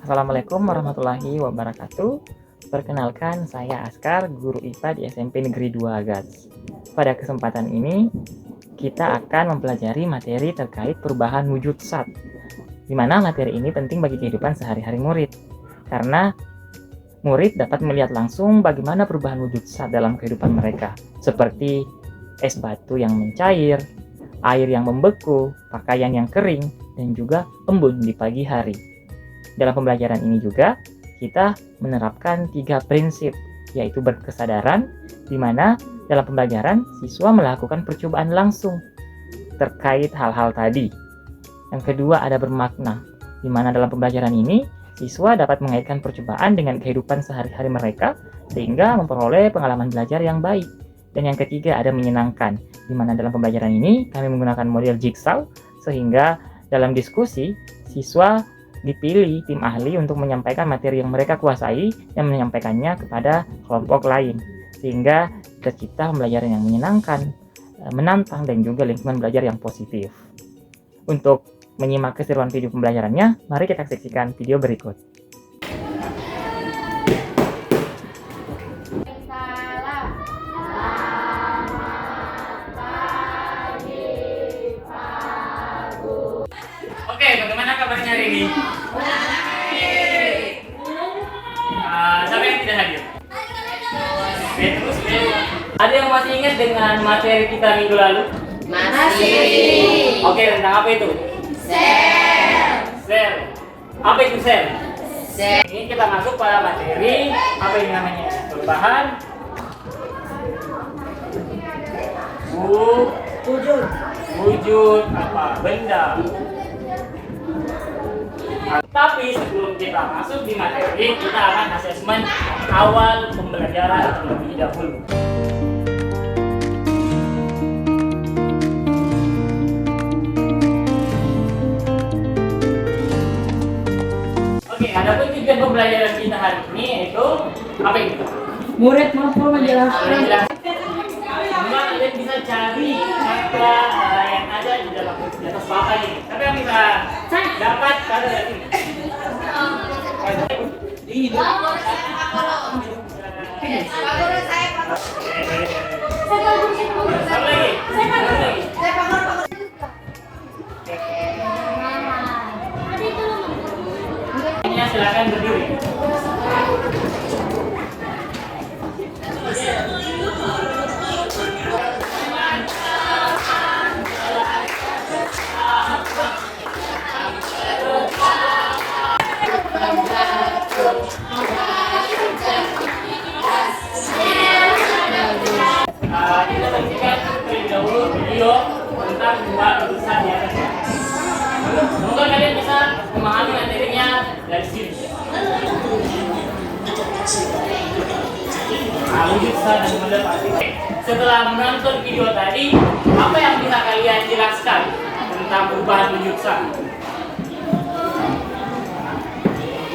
Assalamualaikum warahmatullahi wabarakatuh. Perkenalkan, saya Askar, guru IPA di SMP Negeri 2 Agats. Pada kesempatan ini, kita akan mempelajari materi terkait perubahan wujud zat, di mana materi ini penting bagi kehidupan sehari-hari murid, karena murid dapat melihat langsung bagaimana perubahan wujud zat dalam kehidupan mereka, seperti es batu yang mencair, air yang membeku, pakaian yang kering, dan juga embun di pagi hari. Dalam pembelajaran ini juga, kita menerapkan 3 prinsip, yaitu berkesadaran, di mana dalam pembelajaran siswa melakukan percobaan langsung terkait hal-hal tadi. Yang kedua ada bermakna, di mana dalam pembelajaran ini, siswa dapat mengaitkan percobaan dengan kehidupan sehari-hari mereka, sehingga memperoleh pengalaman belajar yang baik. Dan yang ketiga ada menyenangkan, di mana dalam pembelajaran ini kami menggunakan model jigsaw, sehingga dalam diskusi, siswa dipilih tim ahli untuk menyampaikan materi yang mereka kuasai dan menyampaikannya kepada kelompok lain, sehingga tercipta pembelajaran yang menyenangkan, menantang, dan juga lingkungan belajar yang positif. Untuk menyimak keseruan video pembelajarannya, mari kita saksikan video berikut. Oke, bagaimana kabarnya hari ini? Siapa yang tidak hadir? Terus, ada yang masih ingat dengan materi kita minggu lalu? Masih. Oke, tentang apa itu? Sel. Apa itu sel? Ini kita masuk pada materi apa yang namanya perubahan wujud apa benda. Tapi sebelum kita masuk di materi, kita akan asesmen awal pembelajaran terlebih dahulu. Oke, adapun tujuan pembelajaran kita hari ini yaitu apa itu? Murid mampu menjelaskan. Semua kalian bisa cari kata yang ada di atas papan ini. Tapi yang bisa dapat kata dari ini. Silakan berdiri. Kita saksikan terlebih dahulu video tentang dua urusan di atasnya. Semoga kalian bisa memahami materinya dari sini. Wujud zat dan model partikel. Setelah menonton video tadi, apa yang bisa kalian jelaskan tentang perubahan wujud zat?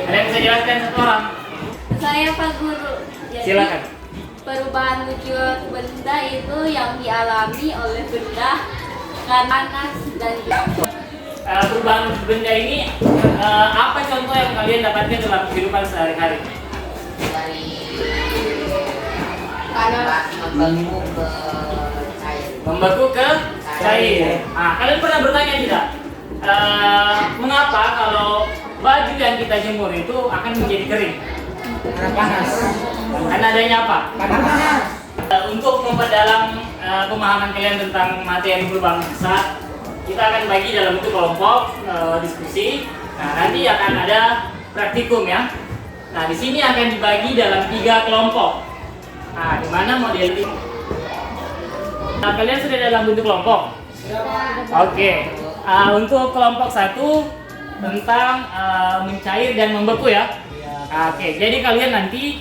Kalian bisa jelaskan satu orang? Saya Pak Guru. Jadi, Silakan. perubahan wujud benda itu yang dialami oleh benda karena panas dan Perubahan wujud benda ini apa contoh yang kalian dapatkan dalam kehidupan sehari-hari? Panas membeku ke cair. Membeku ke cair. Kalian pernah bertanya tidak? Mengapa kalau baju yang kita jemur itu akan menjadi kering? Karena panas. Karena adanya apa? Panas. Untuk memperdalam pemahaman kalian tentang materi perubahan zat, kita akan bagi dalam bentuk kelompok diskusi. Nah, nanti akan ada praktikum ya. Nah, di sini akan dibagi dalam 3 kelompok. Nah, di mana model ini? Nah, kalian sudah dalam bentuk kelompok? Oke. Untuk kelompok 1 tentang mencair dan membeku ya. Oke, jadi kalian nanti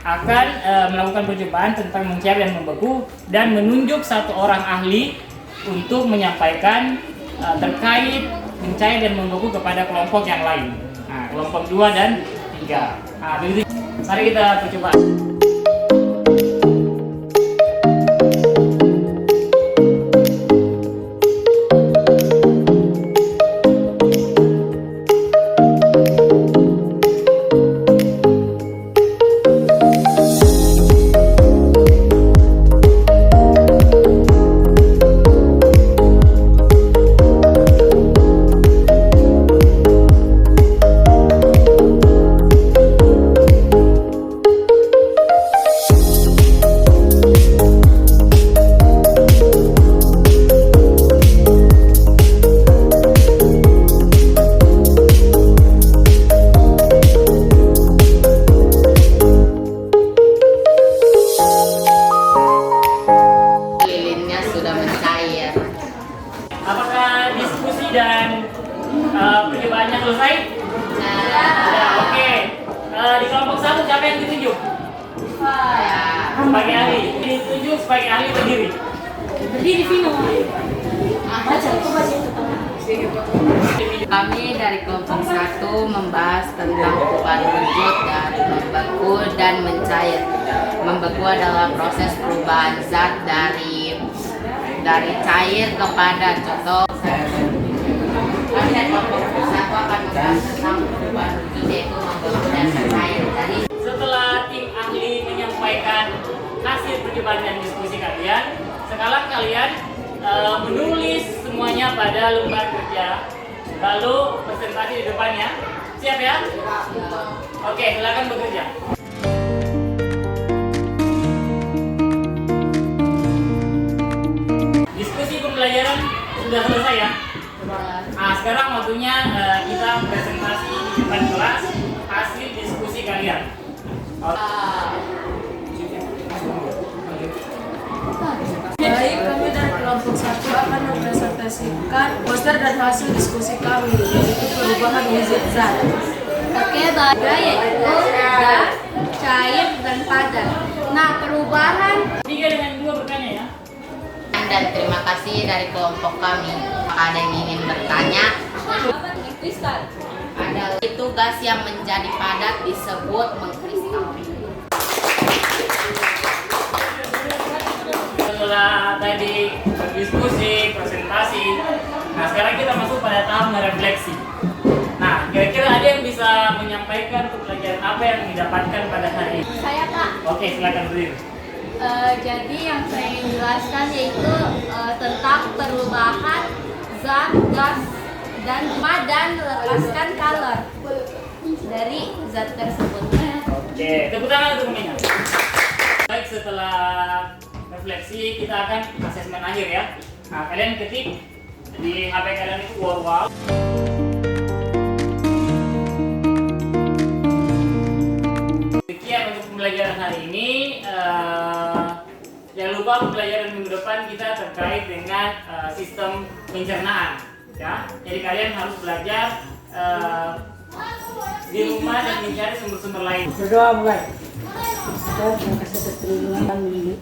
akan melakukan percobaan tentang mencair dan membeku dan menunjuk satu orang ahli untuk menyampaikan terkait mencair dan membeku kepada kelompok yang lain. Nah, kelompok 2 dan 3. Begitu. Mari kita percobaan. pembelajaran percobaannya selesai? Ya, oke. Di kelompok 1 siapa yang ditunjuk? Sebagai ahli. Ditunjuk sebagai ahli berdiri. Berdiri Vino. Baca, aku baca itu. Kami dari kelompok 1 membahas tentang perubahan wujud dari membeku dan mencair. Membeku adalah proses perubahan zat dari cair kepada contoh. Kami dari kelompok 1 akan membahas tentang perubahan wujud yaitu membeku dan mencair. Jadi Setelah tim ahli menyampaikan hasil percobaan dan diskusi kalian, sekarang kalian menulis semuanya pada lembar kerja, lalu presentasi di depannya. Siap ya? Oke, silakan bekerja. Diskusi pembelajaran sudah selesai ya? Nah, sekarang waktunya kita presentasi di depan kelas hasil diskusi kalian. Baik, kami dari kelompok 1 akan mempresentasikan poster dan hasil diskusi kami, yaitu perubahan wujud zat. Oke, baga yaitu gas, cair, dan padat. Nah, perubahan 3 dengan 2 bertanya ya. dan terima kasih dari kelompok kami. Ada yang ingin bertanya? apa dengan kristal? Adalah itu gas yang menjadi padat disebut mengkristal. Setelah tadi berdiskusi, presentasi, nah sekarang kita masuk pada tahap merefleksi. Nah, kira-kira ada yang bisa menyampaikan pelajaran apa yang didapatkan pada hari ini? Saya Kak. Oke, silakan berdiri. Jadi yang saya ingin jelaskan yaitu tentang perubahan zat, gas, dan lepaskan kalor dari zat tersebut. Oke, tepuk tangan untuk Mia. Baik, setelah refleksi kita akan asesmen akhir ya. Nah, kalian ketik di HP kalian itu wow. Sekian untuk pembelajaran hari ini. Jangan lupa pembelajaran minggu depan kita terkait dengan sistem pencernaan. Ya, jadi kalian harus belajar di rumah dan mencari sumber-sumber lain. Berdoa mulai. Tuhan, terima kasih atas perlindungan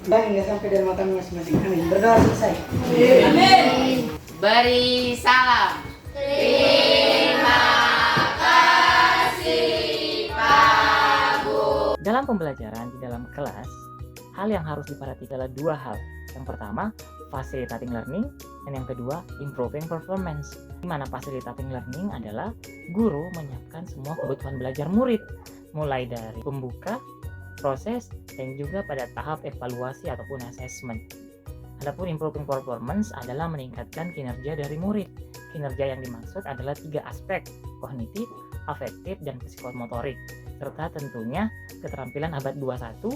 dan hingga sampai dari mata masing-masing. Amin. Berdoa selesai. Amin. Beri salam. Terima kasih Pak Bu. Dalam pembelajaran di dalam kelas, hal yang harus diperhatikan adalah 2 hal. Yang pertama, facilitating learning, dan yang kedua, improving performance. Di mana facilitating learning adalah guru menyiapkan semua kebutuhan belajar murid, mulai dari pembuka, proses, dan juga pada tahap evaluasi ataupun assessment. Adapun improving performance adalah meningkatkan kinerja dari murid. Kinerja yang dimaksud adalah 3 aspek, kognitif, afektif, dan psikomotorik, serta tentunya keterampilan abad 21,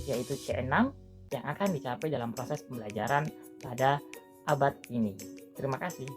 yaitu C6, yang akan dicapai dalam proses pembelajaran pada abad ini. Terima kasih.